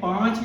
5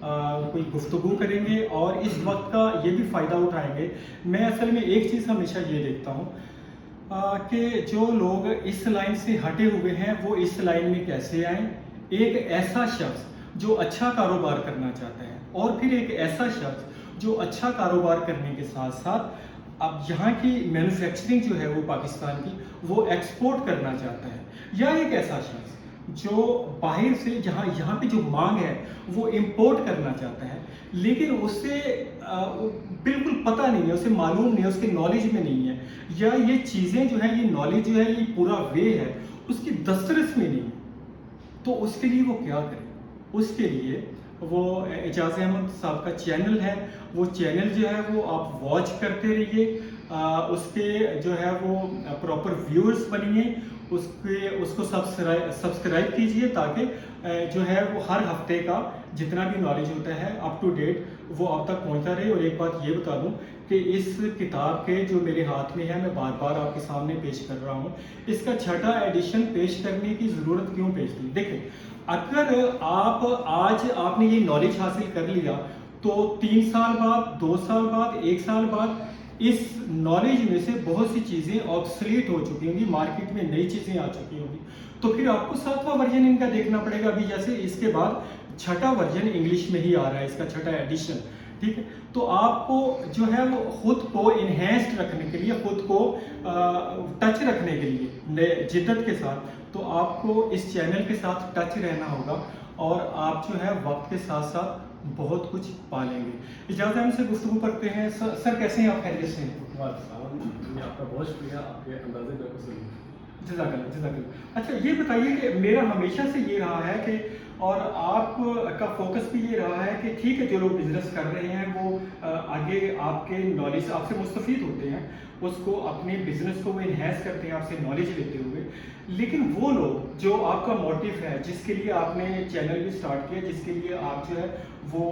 کوئی گفتگو کریں گے اور اس وقت کا یہ بھی فائدہ اٹھائیں گے. میں اصل میں ایک چیز ہمیشہ یہ دیکھتا ہوں کہ جو لوگ اس لائن سے ہٹے ہوئے ہیں وہ اس لائن میں کیسے آئیں. ایک ایسا شخص جو اچھا کاروبار کرنا چاہتا ہے اور پھر ایک ایسا شخص جو اچھا کاروبار کرنے کے ساتھ ساتھ اب یہاں کی مینوفیکچرنگ جو ہے وہ پاکستان کی وہ ایکسپورٹ کرنا چاہتا ہے, یا ایک ایسا شخص جو باہر سے یہاں پہ جو مانگ ہے وہ امپورٹ کرنا چاہتا ہے لیکن اسے بالکل پتہ نہیں ہے, اسے معلوم نہیں ہے, اس کے نالج میں نہیں ہے, یا یہ چیزیں جو ہیں یہ نالج جو ہے یہ پورا وے ہے اس کی دسترس میں نہیں ہے. تو اس کے لیے وہ کیا کرے؟ اس کے لیے وہ اعجاز احمد صاحب کا چینل ہے, وہ چینل جو ہے وہ آپ واچ کرتے رہیے, اس کے جو ہے وہ پراپر ویورز بنیے, اس کو سبسکرائب کیجئے تاکہ جو ہے وہ ہر ہفتے کا جتنا بھی نالج ہوتا ہے اپ ٹو ڈیٹ وہ آپ تک پہنچتا رہے. اور ایک بات یہ بتا دوں کہ اس کتاب کے جو میرے ہاتھ میں ہے میں بار بار آپ کے سامنے پیش کر رہا ہوں, اس کا 6واں ایڈیشن پیش کرنے کی ضرورت کیوں پیش کی؟ دیکھیں, اگر آج آپ نے یہ نالج حاصل کر لیا تو 3 سال بعد, 2 سال بعد, 1 سال بعد اس نالج میں سے بہت سی چیزیں آبسلیٹ ہو چکی ہوں گی, مارکیٹ میں نئی چیزیں آ چکی ہوں گی, تو پھر آپ کو 7واں ورژن ان کا دیکھنا پڑے گا. ابھی جیسے اس کے بعد 6واں ورژن انگلش میں ہی آ رہا ہے, اس کا 6واں ایڈیشن, ٹھیک ہے. تو آپ کو جو ہے وہ خود کو انہینسڈ رکھنے کے لیے, خود کو ٹچ رکھنے کے لیے جدت کے ساتھ, تو آپ کو اس چینل کے ساتھ ٹچ رہنا ہوگا اور آپ جو ہے وقت کے ساتھ ساتھ بہت کچھ پالیں گے. اجازت ہم سے گفتگو کرتے ہیں. سر کیسے ہیں آپ؟ خیریت سے ہیں؟ آپ کا بہت شکریہ, آپ کے اندازے میں کو سنیں. جزاک اللہ, جزاک اللہ. اچھا یہ بتائیے کہ میرا ہمیشہ سے یہ رہا ہے کہ, اور آپ کا فوکس بھی یہ رہا ہے کہ ٹھیک ہے جو لوگ بزنس کر رہے ہیں وہ آگے آپ کے نالج آپ سے مستفید ہوتے ہیں, اس کو اپنے بزنس کو وہ انہینس کرتے ہیں آپ سے نالج لیتے ہوئے, لیکن وہ لوگ جو آپ کا موٹیو ہے, جس کے لیے آپ نے چینل بھی سٹارٹ کیا, جس کے لیے آپ جو ہے وہ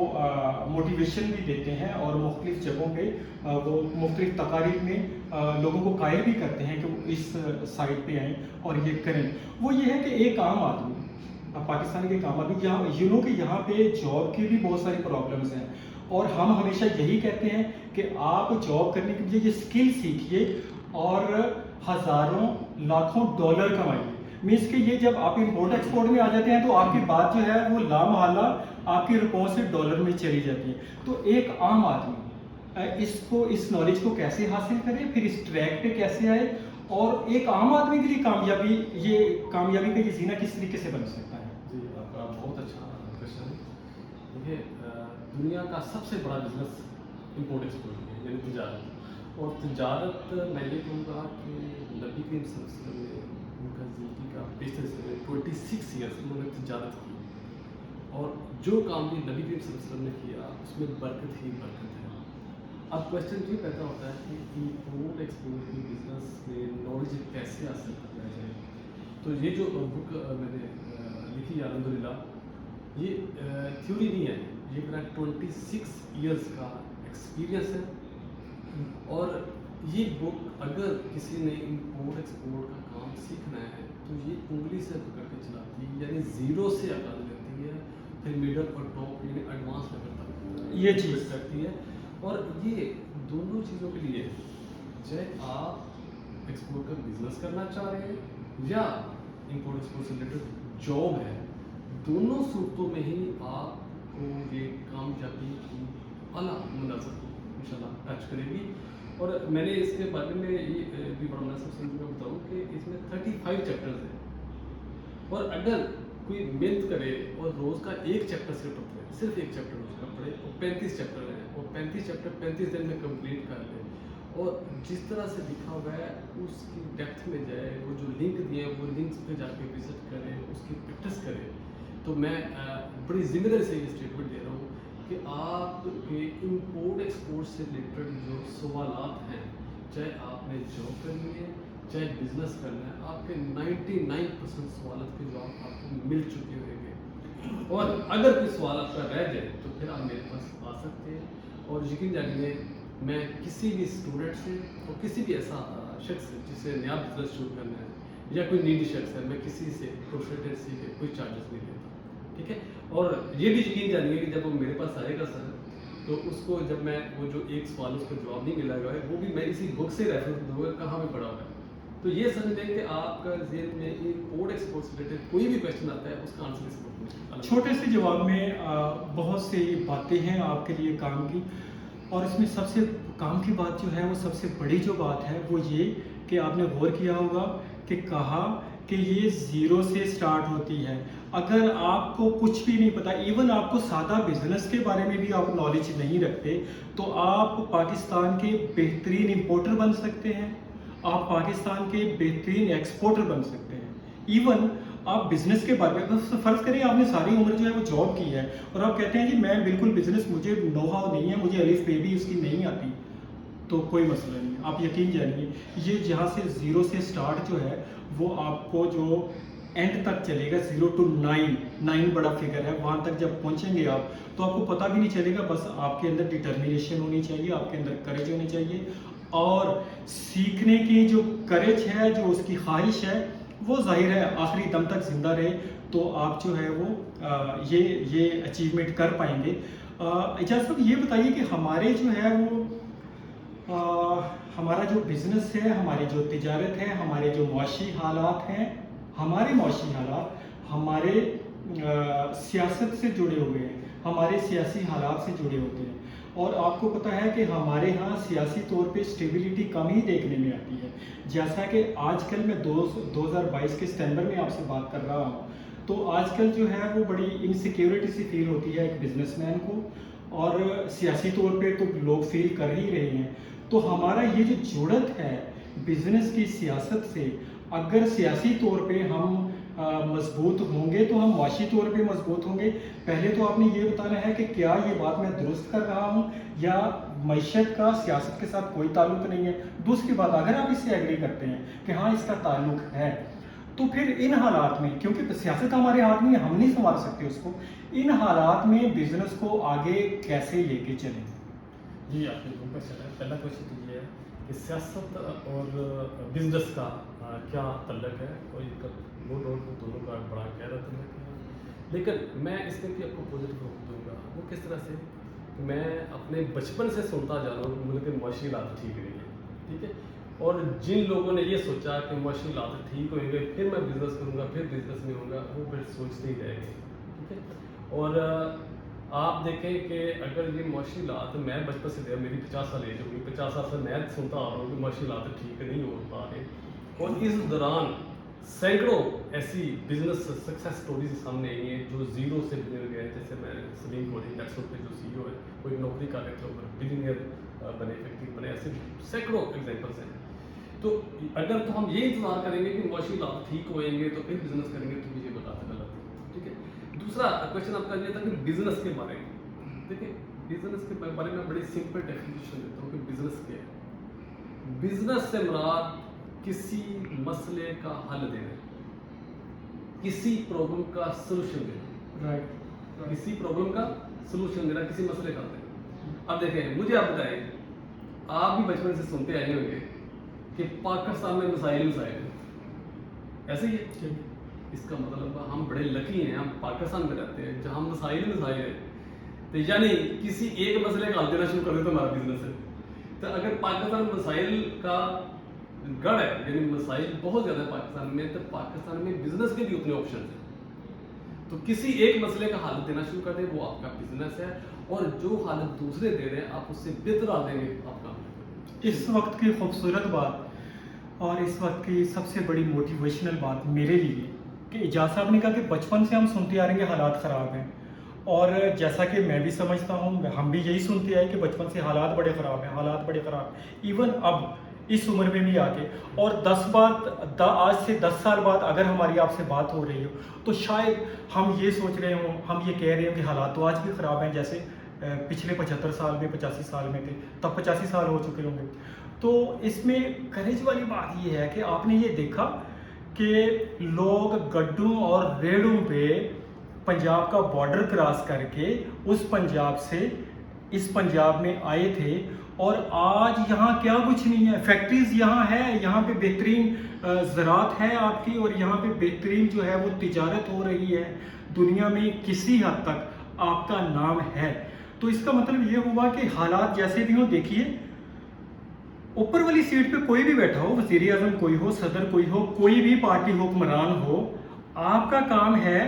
موٹیویشن بھی دیتے ہیں اور مختلف جگہوں پہ وہ مختلف تقاریب میں لوگوں کو قائل بھی کرتے ہیں کہ وہ اس سائٹ پہ آئیں اور یہ کریں, وہ یہ ہے کہ ایک عام آدمی, پاکستان کے ایک عام آدمی, جہاں کہ یہاں پہ جاب کی بھی بہت ساری پرابلمس ہیں, اور ہم ہمیشہ یہی کہتے ہیں کہ آپ جاب کرنے کے لیے یہ اسکل سیکھیے اور ہزاروں لاکھوں ڈالر کمائیے. مینس کہ یہ جب آپ امپورٹ ایکسپورٹ میں آ جاتے ہیں تو آپ کی بات جو ہے وہ لامحالہ آپ کی رقموں سے ڈالر میں چلی جاتی ہے. تو ایک عام آدمی اس نالج کو کیسے حاصل کرے, پھر اس ٹریک پہ کیسے آئے, اور ایک عام آدمی کے لیے کامیابی کا یہ زینہ کس طریقے سے بن سکتا ہے؟ جی, آپ کا بہت اچھا کوشچن ہے. دیکھیے, دنیا کا سب سے بڑا بزنس امپورٹ ایکسپورٹ ہے, یعنی تجارت. اور تجارت میں یہ کہوں گا کہ نبی کریم صلی اللہ علیہ وسلم نے ان کا زندگی کا بیشتر سے 26 ایئرس انہوں نے تجارت کی, اور جو کام بھی نبی کریم صلی اللہ علیہ وسلم نے کیا اس میں برکت ہی برکت ہے. اب کوشچن یہ پیدا ہوتا ہے کہ امپورٹ ایکسپورٹ کی بزنس میں نالج کیسے حاصل کیا جائے. تو یہ جو بک میں نے لکھی ہے الحمدللہ, یہ تھیوری نہیں ہے, یہ میرا 26 ایئرس کا ایکسپیرینس ہے. اور یہ بک اگر کسی نے امپورٹ ایکسپورٹ کا کام سیکھنا ہے تو یہ انگلی سے پکڑ کے چلاتی ہے, یعنی زیرو سے عقل لیتی ہے, پھر میڈل اور ٹاپ یعنی ایڈوانس لیول تک یہ چیز کرتی ہے. اور یہ دونوں چیزوں کے لیے, چاہے آپ ایکسپورٹ کا بزنس کرنا چاہ رہے ہیں یا امپورٹ ایکسپورٹ سے ریلیٹڈ جاب ہے, دونوں صورتوں میں ہی آپ کو یہ کامیابی کی اعلیٰ مناظر انشاءاللہ ٹچ کرے گی. اور میں نے اس کے بارے میں یہ بھی بڑا مناسب سمجھ میں بتاؤں کہ اس میں 35 چیپٹرز ہیں, اور اگر کوئی محنت کرے اور روز کا ایک چیپٹر صرف ایک چیپٹر روز کا پڑھے, اور 35 چیپٹر ہیں, اور 35 چیپٹر 35 دن میں کمپلیٹ کر لے, اور جس طرح سے لکھا ہوا ہے اس کی ڈیپتھ میں جائے, وہ جو لنک دیے ہیں وہ لنکس پہ جا کے وزٹ کرے, اس کی پریکٹس کرے, تو میں بڑی ذمہ داری سے یہ اسٹیٹمنٹ دے رہا ہوں کہ آپ کے امپورٹ ایکسپورٹ سے ریلیٹڈ جو سوالات ہیں, چاہے آپ نے جاب کرنی ہے چاہے بزنس کرنا ہے, آپ کے 99% سوالات کے جواب آپ کو مل چکے ہوئیں گے. اور اگر کوئی سوال آپ کا رہ جائے تو پھر آپ میرے پاس آ سکتے ہیں. اور یقین جانیے, میں کسی بھی اسٹوڈنٹ سے اور کسی بھی ایسا شخص جسے نیا بزنس شروع کرنا ہے یا کوئی نیڈی شخص ہے, میں کسی سے پروفیٹرسی کے کوئی چارجز نہیں لیتا. ٹھیک ہے. اور یہ بھی یقین جانیے کہ جب وہ میرے پاس آئے گا سر تو اس کو جب میں وہ جو ایک سوال اس کو جواب نہیں ملا گا وہ بھی میں اسی بک سے ریفرنس دوں گا کہاں پہ پڑھا ہوا ہے. تو یہ سمجھ لیں کہ آپ کا ذہن میں امپورٹ ایکسپورٹ سے ریلیٹڈ کوئی بھی کویشچن آتا ہے اس کا آنسر اس بک میں. چھوٹے سے جواب میں بہت سی باتیں ہیں آپ کے لیے کام کی، اور اس میں سب سے کام کی بات جو ہے وہ سب سے بڑی جو بات ہے وہ یہ کہ آپ نے غور کیا ہوگا کہ کہا کہ یہ زیرو سے سٹارٹ ہوتی ہے. اگر آپ کو کچھ بھی نہیں پتا، ایون آپ کو سادہ بزنس کے بارے میں بھی آپ نالج نہیں رکھتے، تو آپ پاکستان کے بہترین امپورٹر بن سکتے ہیں، آپ پاکستان کے بہترین ایکسپورٹر بن سکتے ہیں. ایون آپ بزنس کے بارے میں فرض کریں آپ نے ساری عمر جو ہے وہ جاب کی ہے اور آپ کہتے ہیں جی میں بالکل بزنس مجھے نو ہاؤ نہیں ہے، مجھے الف بے بھی اس کی نہیں آتی، تو کوئی مسئلہ نہیں. آپ یقین جانیے یہ جہاں سے زیرو سے سٹارٹ جو ہے وہ آپ کو جو اینڈ تک چلے گا 0 to 9 بڑا فگر ہے، وہاں تک جب پہنچیں گے آپ تو آپ کو پتہ بھی نہیں چلے گا. بس آپ کے اندر ڈٹرمینیشن ہونی چاہیے، آپ کے اندر کریج ہونی چاہیے، اور سیکھنے کی جو کریج ہے، جو اس کی خواہش ہے، وہ ظاہر ہے آخری دم تک زندہ رہے تو آپ جو ہے وہ یہ اچیومنٹ کر پائیں گے. اجاز صاحب یہ بتائیے کہ ہمارے جو ہے وہ ہمارا جو بزنس ہے، ہماری جو تجارت ہے، ہمارے جو معاشی حالات ہیں، ہمارے معاشی حالات ہمارے سیاست سے جڑے ہوئے ہیں، ہمارے سیاسی حالات سے جڑے ہوتے ہیں. اور آپ کو پتہ ہے کہ ہمارے ہاں سیاسی طور پہ اسٹیبلٹی کم ہی دیکھنے میں آتی ہے. جیسا کہ آج کل میں 2022 کے ستمبر میں آپ سے بات کر رہا ہوں، تو آج کل جو ہے وہ بڑی انسیکیورٹی سی فیل ہوتی ہے ایک بزنس مین کو، اور سیاسی طور پہ تو لوگ فیل کر ہی رہے ہیں. تو ہمارا یہ جو جڑت ہے بزنس کی سیاست سے، اگر سیاسی طور پہ ہم مضبوط ہوں گے تو ہم معاشی طور پہ مضبوط ہوں گے. پہلے تو آپ نے یہ بتانا ہے کہ کیا یہ بات میں درست کر رہا ہوں یا معیشت کا سیاست کے ساتھ کوئی تعلق نہیں ہے. دوسری بات، اگر آپ اس سے ایگری کرتے ہیں کہ ہاں اس کا تعلق ہے، تو پھر ان حالات میں، کیونکہ سیاست ہمارے ہاتھ میں ہے، ہم نہیں سنبھال سکتے اس کو، ان حالات میں بزنس کو آگے کیسے لے کے چلیں؟ جی آپ نے دو کوشچن ہے. پہلا کوشچن تو یہ ہے کہ سیاست اور بزنس کا کیا تعلق ہے، اور دونوں کا بڑا گہرا تعلق ہے. لیکن میں اس میں بھی آپ کو پازیٹیو دوں گا. وہ کس طرح سے؟ میں اپنے بچپن سے سنتا جا رہا ہوں کہ ملک معاشی حالات ٹھیک نہیں ہے، ٹھیک ہے، اور جن لوگوں نے یہ سوچا کہ معاشی حالات ٹھیک ہوئیں گے پھر میں بزنس کروں گا، پھر بزنس میں ہوں گا، وہ پھر سوچتے ہی رہ گئے، ٹھیک ہے. اور آپ دیکھیں کہ اگر یہ معاشی حالات، میں بچپن سے دیا، میری 50 سال ایج ہوگی، 50 سال سے میں سنتا آ رہا ہوں کہ معاشی حالات ٹھیک نہیں ہو پا رہے، اور اس دوران سینکڑوں ایسی بزنس سکسیس سٹوریز سامنے آئی ہیں جو زیرو سے بزنس گئے. جیسے میں سلیم کوہلی نیکسٹ پہ جو سی ای او ہے، وہ ایک نوکری کر رہے تھے اور بلینئر بنے، فیکٹری بنے، ایسے سینکڑوں ایگزامپلس ہیں. تو اگر تو ہم یہ انتظار کریں گے کہ معاشی حالات ٹھیک ہوئیں گے تو پھر بزنس کریں گے، تو مجھے بتا غلط ہے، ٹھیک ہے. دوسرا کوشچن آپ کا یہ تھا کہ بزنس کے بارے میں. دیکھیں بزنس کے بارے میں بڑی سمپل ڈیفینیشن دیتا ہوں کہ بزنس کیا ہے. بزنس سے مراد کسی مسئلے کا حل دینا، کسی پرابلم کا سلوشن دینا، کسی پرابلم کا سلوشن دینا، کسی مسئلے کا حل دینا. اب دیکھیں مجھے آپ بتائیں، آپ بھی بچپن سے سنتے آئے ہوں گے کہ پاکستان میں مسائل ہیں، ایسے ہی ہے. اس کا مطلب ہم بڑے لکی ہیں، ہم پاکستان میں رہتے ہیں جہاں مسائل ہیں. تو یعنی کسی ایک مسئلے کا حل دینا شروع کر دے تو ہمارا بزنس ہے. تو اگر پاکستان مسائل کا گڑھ ہے، یعنی مسائل بہت زیادہ ہے پاکستان میں، تو پاکستان میں بزنس کے بھی اتنے آپشن ہیں. تو کسی ایک مسئلے کا حل دینا شروع کر دیں، وہ آپ کا بزنس ہے. اور جو حالت دوسرے دے رہے ہیں آپ اس سے بہتر حال دیں گے، آپ کا. اس وقت کی خوبصورت بات اور اس وقت کی سب سے بڑی موٹیویشنل بات میرے لیے کہ اجاز صاحب نے کہا کہ بچپن سے ہم سنتے آ رہے ہیں کہ حالات خراب ہیں، اور جیسا کہ میں بھی سمجھتا ہوں، ہم بھی یہی سنتے آئے کہ بچپن سے حالات بڑے خراب ہیں، حالات بڑے خراب ہیں. ایون اب اس عمر میں بھی آ کے، اور آج سے 10 سال بعد اگر ہماری آپ سے بات ہو رہی ہو تو شاید ہم یہ سوچ رہے ہوں، ہم یہ کہہ رہے ہوں کہ حالات تو آج بھی خراب ہیں جیسے پچھلے 75 سال میں 85 سال میں تھے، تب 85 سال ہو چکے ہوں گے. تو اس میں کریج والی بات یہ ہے کہ آپ نے یہ دیکھا کہ لوگ گڈوں اور ریڑوں پہ پنجاب کا بارڈر کراس کر کے اس پنجاب سے اس پنجاب میں آئے تھے، اور آج یہاں کیا کچھ نہیں ہے. فیکٹریز یہاں ہے، یہاں پہ بہترین زراعت ہے آپ کی، اور یہاں پہ بہترین جو ہے وہ تجارت ہو رہی ہے. دنیا میں کسی حد تک آپ کا نام ہے، تو اس کا مطلب یہ ہوا کہ حالات جیسے بھی ہوں، دیکھیے اوپر والی سیٹ پہ کوئی بھی بیٹھا ہو، وزیر اعظم کوئی ہو، صدر کوئی ہو، کوئی بھی پارٹی حکمران ہو، آپ کا کام ہے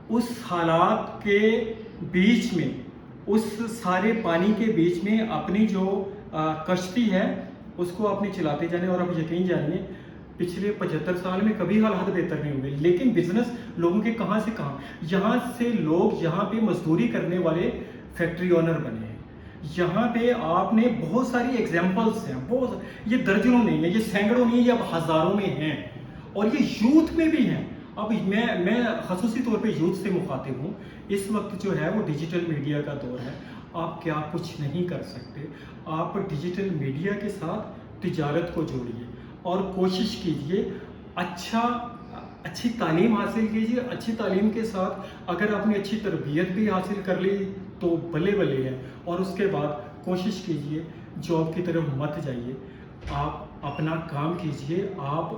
اس حالات کے بیچ میں، اس سارے پانی کے بیچ میں اپنی جو کشتی ہے اس کو اپنی چلاتے جانے. اور آپ یقین جانیے پچھلے 75 سال میں کبھی حالات بہتر نہیں ہوئے، لیکن بزنس لوگوں کے کہاں سے کہاں، یہاں سے لوگ یہاں پہ مزدوری کرنے والے فیکٹری اونر بنے ہیں. یہاں پہ آپ نے بہت ساری ایگزامپلس ہیں، یہ درجنوں نہیں ہیں، یہ سینکڑوں نہیں ہیں، یہ اب ہزاروں میں ہیں، اور یہ یوتھ میں بھی ہیں. اب میں خصوصی طور پہ یوتھ سے مخاطب ہوں. اس وقت جو ہے وہ ڈیجیٹل میڈیا کا دور ہے. آپ کیا کچھ نہیں کر سکتے، آپ ڈیجیٹل میڈیا کے ساتھ تجارت کو جوڑیے اور کوشش کیجیے اچھی تعلیم حاصل کیجیے. اچھی تعلیم کے ساتھ اگر آپ نے اچھی تربیت بھی حاصل کر لی تو بلے بلے ہے. اور اس کے بعد کوشش کیجیے جاب کی طرف مت جائیے، آپ اپنا کام کیجیے، آپ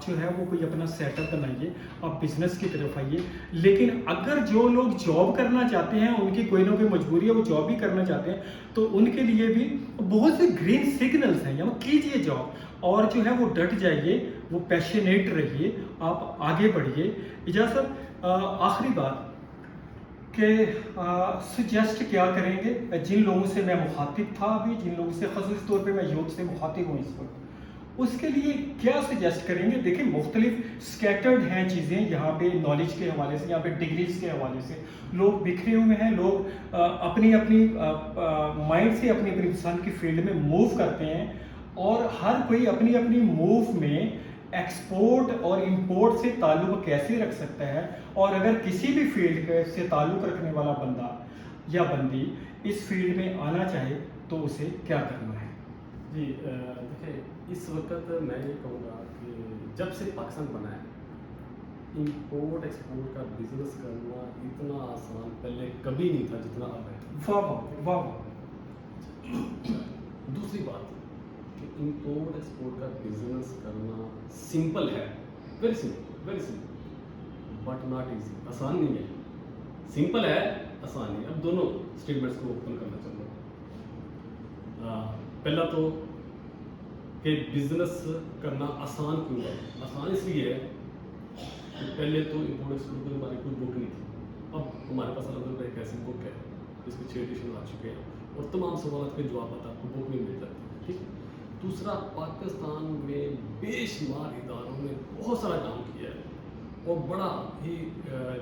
جو ہے وہ کوئی اپنا سیٹ اپ بنائیے، آپ بزنس کی طرف آئیے. لیکن اگر جو لوگ جاب کرنا چاہتے ہیں، ان کی کوئی نہ کوئی مجبوری ہے، وہ جاب بھی کرنا چاہتے ہیں، تو ان کے لیے بھی بہت سے گرین سگنلز ہیں. یا کیجیے جاب اور جو ہے وہ ڈٹ جائیے، وہ پیشنیٹ رہیے، آپ آگے بڑھیے. اجازت آخری بات کہ سجیسٹ کیا کریں گے جن لوگوں سے میں مخاطب تھا ابھی، جن لوگوں سے خصوصی طور پہ میں یوتھ سے مخاطب ہوں اس وقت، اس کے لیے کیا سجیسٹ کریں گے؟ دیکھیں مختلف سکیٹرڈ ہیں چیزیں یہاں پہ، نالج کے حوالے سے، یہاں پہ ڈگریز کے حوالے سے لوگ بکھرے ہوئے ہیں، لوگ اپنی مائنڈ سے اپنی پسند کی فیلڈ میں موو کرتے ہیں، اور ہر کوئی اپنی اپنی موو میں ایکسپورٹ اور امپورٹ سے تعلق کیسے رکھ سکتا ہے، اور اگر کسی بھی فیلڈ سے تعلق رکھنے والا بندہ یا بندی اس فیلڈ میں آنا چاہے تو اسے کیا کرنا ہے؟ جی دیکھیں، اس وقت میں یہ کہوں گا کہ جب سے پاکستان بنا ہے، امپورٹ ایکسپورٹ کا بزنس کرنا اتنا آسان پہلے کبھی نہیں تھا جتنا اب ہے. واہ واہ واہ واہ. دوسری بات کہ امپورٹ ایکسپورٹ کا بزنس کرنا سمپل ہے، very simple but not easy. آسان نہیں ہے، سمپل ہے، آسان نہیں. اب دونوں اسٹیٹمنٹس کو اوپن کرنا چاہوں گا. پہلا تو کہ بزنس کرنا آسان کیوں ہے؟ آسان اس لیے ہے کہ پہلے تو امپورٹ ایکسپورٹ کے بارے کوئی بک نہیں تھی. اب ہمارے پاس الحمد للہ ایک ایسی بک ہے جس میں 6 ایڈیشن آ چکے ہیں، اور تمام سوالات کے جوابات آپ کو بک میں مل جاتے ہیں. ٹھیک. دوسرا، پاکستان میں بے شمار اداروں نے بہت سارا کام کیا ہے، اور بڑا ہی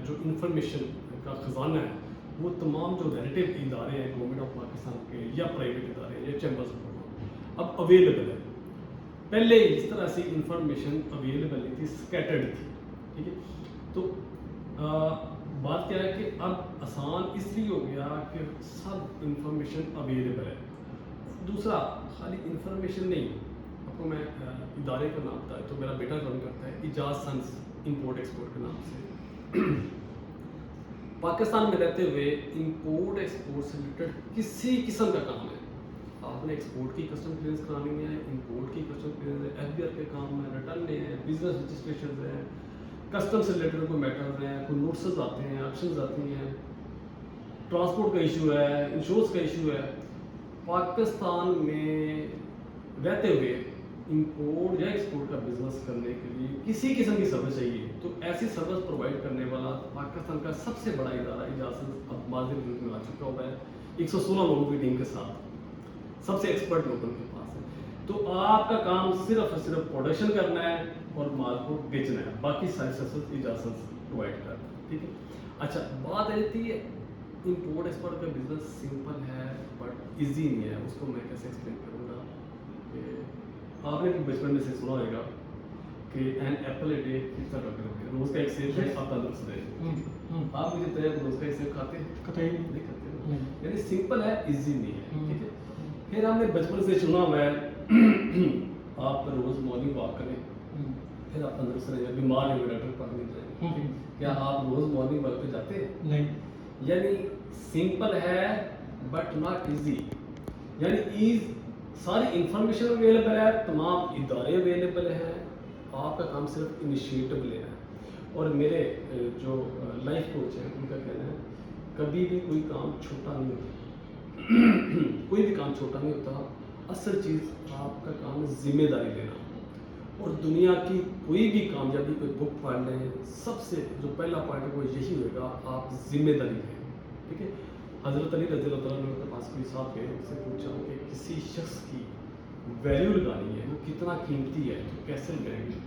جو انفارمیشن کا خزانہ ہے وہ تمام جو ریلیٹیو ادارے ہیں گورنمنٹ آف پاکستان کے یا پرائیویٹ ادارے یا چیمبرز آف کامرس اب اویلیبل ہے. پہلے اس طرح سے انفارمیشن اویلیبل نہیں تھی، اسکیٹرڈ تھی. ٹھیک ہے. تو بات کیا ہے کہ اب آسان اس لیے ہو گیا کہ سب انفارمیشن اویلیبل ہے. دوسرا، خالی انفارمیشن نہیں، آپ کو میں ادارے کا نام بتایا تو میرا بیٹا رن کرتا ہے اعجاز سنس امپورٹ ایکسپورٹ کے نام سے. پاکستان میں رہتے ہوئے امپورٹ ایکسپورٹ سے ریلیٹڈ کسی قسم کا کام ہے، آپ نے ایکسپورٹ کی کسٹم کلیئرنس کرانی ہے، امپورٹ کی کسٹم کلیئرنس ہے، ایف بی آر کے کام ہے، ریٹرن ہے، بزنس رجسٹریشن ہے، کسٹم سے ریلیٹڈ کوئی میٹرز ہیں، کوئی نوٹسز آتے ہیں، ایکشنز آتی ہیں، ٹرانسپورٹ کا ایشو ہے، انشورنس کا ایشو ہے. پاکستان میں رہتے ہوئے امپورٹ یا ایکسپورٹ کا بزنس کرنے کے لیے کسی قسم کی سروس چاہیے تو ایسی سروس پرووائڈ کرنے والا پاکستان کا سب سے بڑا ادارہ اجازت اب ماضی میں آ چکا ہوا ہے 116 لوگوں کی ٹیم کے ساتھ، سب سے ایکسپرٹ لوگوں کے پاس ہے. تو آپ کا کام صرف اور صرف پروڈکشن کرنا ہے اور مال کو بیچنا ہے، باقی ساری سروس اجازت پرووائڈ کرنا ہے. ٹھیک ہے. اچھا، بات آ جاتی ہے امپورٹ ایکسپورٹ کا بزنس سمپل ہے بٹ ایزی نہیں ہے. اس کو میں کیسے ایکسپلین کروں گا کہ آپ نے بچپن میں سے سنا ہوگا گا کہ این ایپل اے ڈے کتنا ڈاکٹر روز کا ایک سیب ہے آپ تندرست رہے. آپ مجھے طے روز کا ایک سیب کھاتے ہیں؟ قطعی نہیں کھاتے. یعنی سمپل ہے، ایزی نہیں ہے. ٹھیک ہے. پھر ہم نے بچپن سے سنا ہوا ہے آپ روز مارننگ واک کریں پھر آپ تندرست رہیں، بیمار ہیں ڈاکٹر پاس نہیں جائیں. کیا آپ روز مارننگ واک پہ جاتے ہیں؟ نہیں. یعنی سمپل ہے بٹ ناٹ ایزی. یعنی ساری انفارمیشن اویلیبل ہے، تمام ادارے اویلیبل ہیں، آپ کا کام صرف انیشیٹو لینا ہے. اور میرے جو لائف کوچ ہیں ان کا کہنا ہے کبھی بھی کوئی کام چھوٹا نہیں ہوتا کوئی بھی کام چھوٹا نہیں ہوتا، اصل چیز آپ کا کام ہے ذمہ داری لینا. اور دنیا کی کوئی بھی کامیابی کوئی بک پڑھ لیں، سب سے جو پہلا پوائنٹ ہے وہ یہی ہوئے گا، آپ ذمہ داری لیں. ٹھیک ہے. حضرت علی رضی اللہ تعالیٰ عنہ کے پاس کوئی صاحب گئے، اس سے پوچھا کہ کسی شخص کی ویلیو لگانی ہے، وہ کتنا قیمتی ہے، تو کیسے لگائیں گے؟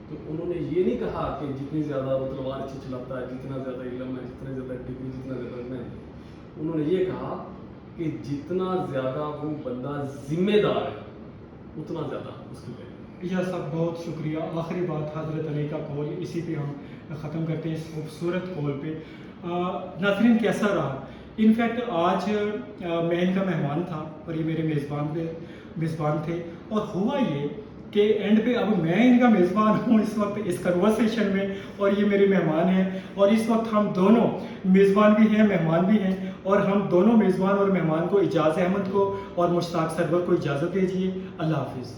تو انہوں نے یہ نہیں کہا کہ جتنی زیادہ وہ تلوار اچھی چلاتا ہے، جتنا زیادہ علم ہے، جتنا زیادہ ڈگری، جتنا زیادہ نہیں. انہوں نے یہ کہا کہ جتنا زیادہ وہ بندہ ذمہ دار ہے اتنا زیادہ اس کی ویلیو. اجاز صاحب بہت شکریہ. آخری بات حضرت علی کا قول، اسی پہ ہم ختم کرتے ہیں اس خوبصورت قول پہ. ناظرین کیسا رہا؟ انفیکٹ آج میں ان کا مہمان تھا اور یہ میرے میزبان تھے، اور ہوا یہ کہ اینڈ پہ اب میں ان کا میزبان ہوں اس وقت اس کنورسیشن میں، اور یہ میرے مہمان ہیں، اور اس وقت ہم دونوں میزبان بھی ہیں مہمان بھی ہیں، اور ہم دونوں میزبان اور مہمان کو اجاز احمد کو اور مشتاق سرور کو اجازت دیجیے. اللہ حافظ.